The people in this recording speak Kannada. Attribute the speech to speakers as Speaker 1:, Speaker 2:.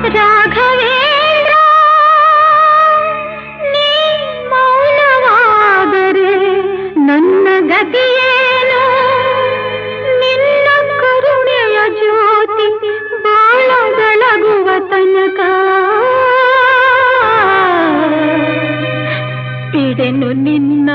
Speaker 1: ರಾಘವೇಂದ್ರ ನೀ ಮೌನವಾದರೆ ನನ್ನ ಗತಿಯೇನು ನಿನ್ನ ಕರುಣೆಯ ಜ್ಯೋತಿ ಬಾಳ ಬೆಳಗುವ ತನಕ ಬಿಡೆನು ನಿನ್ನ